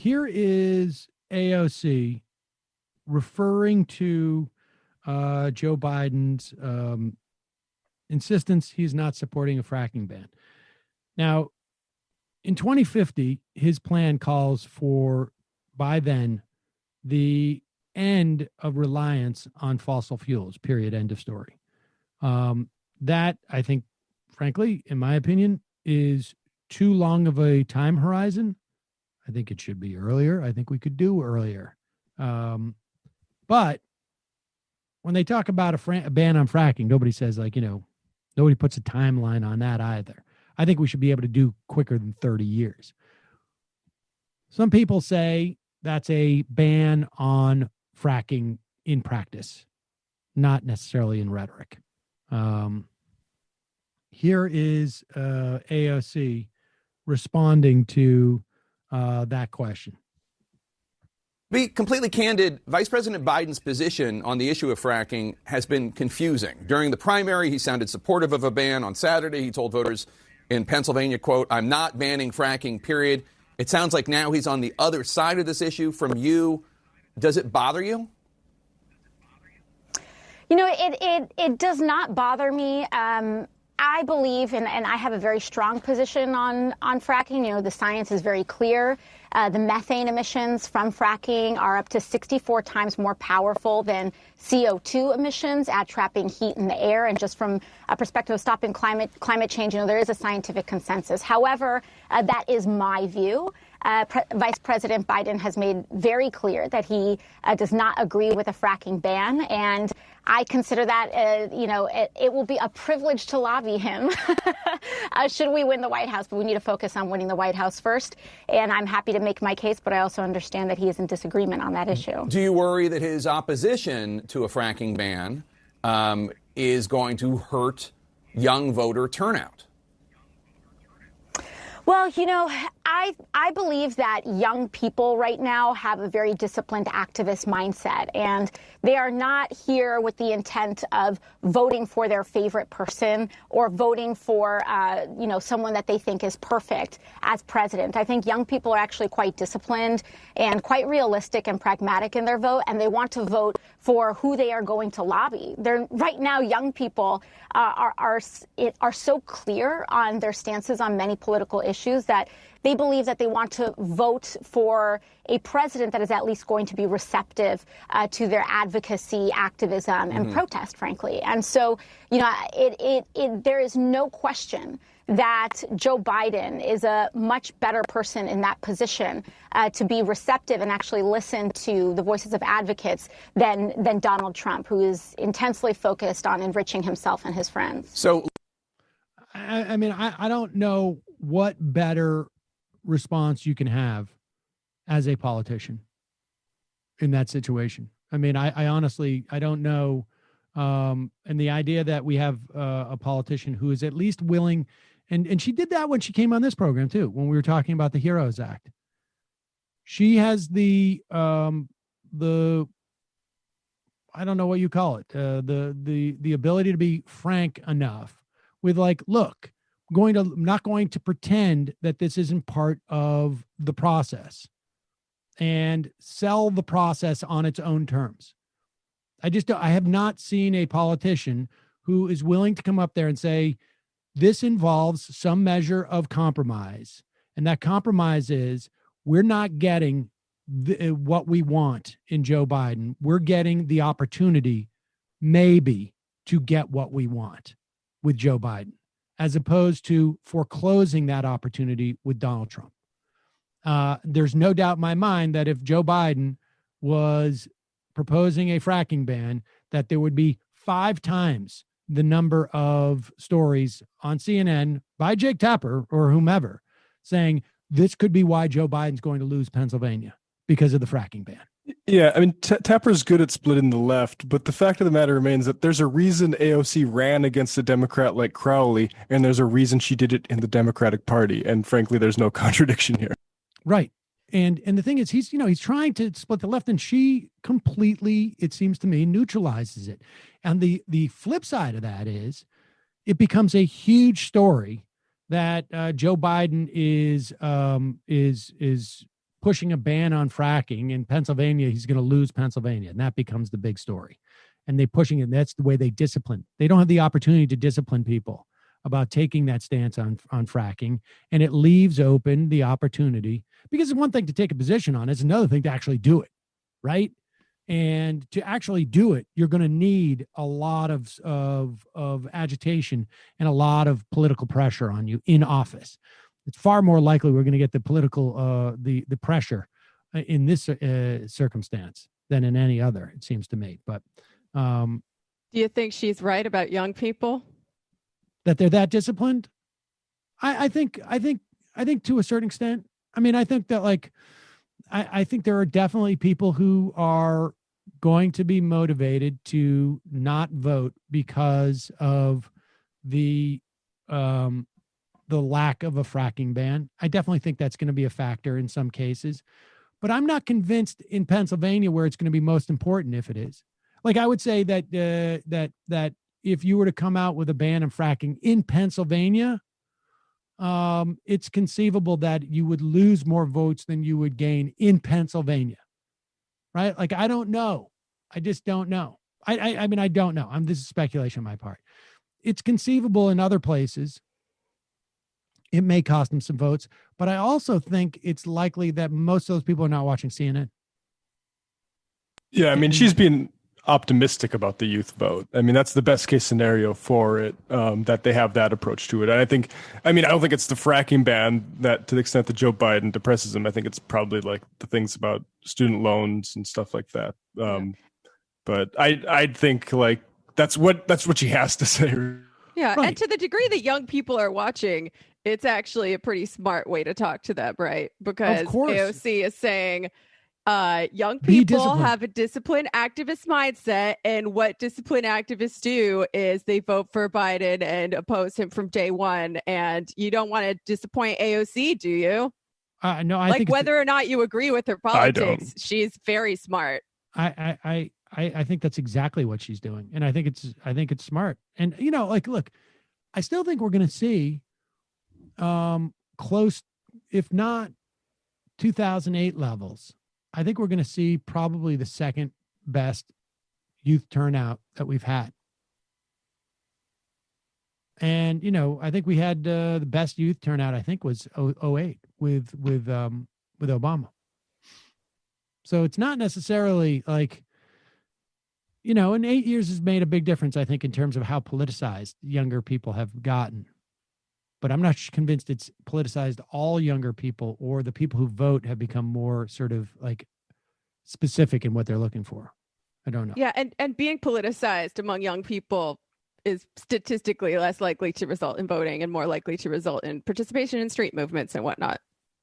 here is AOC referring to Joe Biden's insistence he's not supporting a fracking ban. Now, in 2050, his plan calls for, by then, the end of reliance on fossil fuels, period, end of story. That, I think, frankly, in my opinion, is too long of a time horizon. I think it should be earlier. I think we could do earlier. But when they talk about a ban on fracking, nobody says, like, nobody puts a timeline on that either. I think we should be able to do quicker than 30 years. Some people say that's a ban on fracking in practice, not necessarily in rhetoric. Here is AOC responding to that question. To be completely candid, Vice President Biden's position on the issue of fracking has been confusing. During the primary, he sounded supportive of a ban. On Saturday, he told voters in Pennsylvania, quote, "I'm not banning fracking, period." It sounds like now he's on the other side of this issue from you. Does it bother you? It does not bother me. I believe, and I have a very strong position on fracking. The science is very clear. The methane emissions from fracking are up to 64 times more powerful than CO2 emissions at trapping heat in the air. And just from a perspective of stopping climate change, there is a scientific consensus. However, that is my view. Vice President Biden has made very clear that he does not agree with a fracking ban. And I consider that, it will be a privilege to lobby him should we win the White House. But we need to focus on winning the White House first. And I'm happy to make my case, but I also understand that he is in disagreement on that issue. Do you worry that his opposition to a fracking ban is going to hurt young voter turnout? Well, I believe that young people right now have a very disciplined activist mindset, and they are not here with the intent of voting for their favorite person or voting for, someone that they think is perfect as president. I think young people are actually quite disciplined and quite realistic and pragmatic in their vote, and they want to vote for who they are going to lobby. Right now, young people are so clear on their stances on many political issues that they believe that they want to vote for a president that is at least going to be receptive to their advocacy, activism, and protest, frankly. And so, there is no question that Joe Biden is a much better person in that position to be receptive and actually listen to the voices of advocates than Donald Trump, who is intensely focused on enriching himself and his friends. So, I don't know what better response you can have as a politician in that situation. I honestly, I don't know. And the idea that we have a politician who is at least willing, and she did that when she came on this program too, when we were talking about the HEROES Act. She has the I don't know what you call it, the ability to be frank enough with, like, look, I'm not going to pretend that this isn't part of the process and sell the process on its own terms. I have not seen a politician who is willing to come up there and say, this involves some measure of compromise. And that compromise is, we're not getting what we want in Joe Biden. We're getting the opportunity maybe to get what we want with Joe Biden, as opposed to foreclosing that opportunity with Donald Trump. There's no doubt in my mind that if Joe Biden was proposing a fracking ban, that there would be 5 times the number of stories on CNN by Jake Tapper or whomever saying this could be why Joe Biden's going to lose Pennsylvania because of the fracking ban. Yeah, Tapper's good at splitting the left, but the fact of the matter remains that there's a reason AOC ran against a Democrat like Crowley, and there's a reason she did it in the Democratic Party. And frankly, there's no contradiction here. Right. And the thing is, he's trying to split the left, and she completely, it seems to me, neutralizes it. And the flip side of that is it becomes a huge story that Joe Biden is pushing a ban on fracking in Pennsylvania, he's going to lose Pennsylvania. And that becomes the big story. And they pushing it. That's the way they discipline. They don't have the opportunity to discipline people about taking that stance on fracking. And it leaves open the opportunity, because it's one thing to take a position on, it's another thing to actually do it. Right. And to actually do it, you're going to need a lot of agitation and a lot of political pressure on you in office. It's far more likely we're going to get the political the pressure in this circumstance than in any other, it seems to me. But do you think she's right about young people? That they're that disciplined? I think to a certain extent. I mean, I think that I think there are definitely people who are going to be motivated to not vote because of the lack of a fracking ban. I definitely think that's going to be a factor in some cases, but I'm not convinced in Pennsylvania where it's going to be most important if it is. Like, I would say that that if you were to come out with a ban on fracking in Pennsylvania, it's conceivable that you would lose more votes than you would gain in Pennsylvania, right? Like, I don't know. I just don't know. I mean, I don't know. This is speculation on my part. It's conceivable in other places. It may cost them some votes, but I also think it's likely that most of those people are not watching CNN. Yeah, I mean, she's been optimistic about the youth vote. I mean, that's the best case scenario for it, that they have that approach to it. And I don't think it's the fracking ban that, to the extent that Joe Biden depresses him, I think it's probably like the things about student loans and stuff like that. But I think like that's what she has to say. Yeah, Right. and to the degree that young people are watching, it's actually a pretty smart way to talk to them, right? Because Of course. AOC is saying young Be people disciplined. have a disciplined activist mindset, and what disciplined activists do is they vote for Biden and oppose him from day one. And you don't want to disappoint AOC, do you? No, I Like, think whether or not you agree with her I don't. politics, she's very smart. I think that's exactly what she's doing, and I think it's smart. And look, I still think we're going to see close, if not 2008 levels. I think we're going to see probably the second best youth turnout that we've had. And I think we had the best youth turnout. I think was 08 with Obama. So it's not necessarily like, and 8 years has made a big difference, I think, in terms of how politicized younger people have gotten. But I'm not convinced it's politicized all younger people, or the people who vote have become more sort of like specific in what they're looking for. I don't know. Yeah, and being politicized among young people is statistically less likely to result in voting and more likely to result in participation in street movements and whatnot.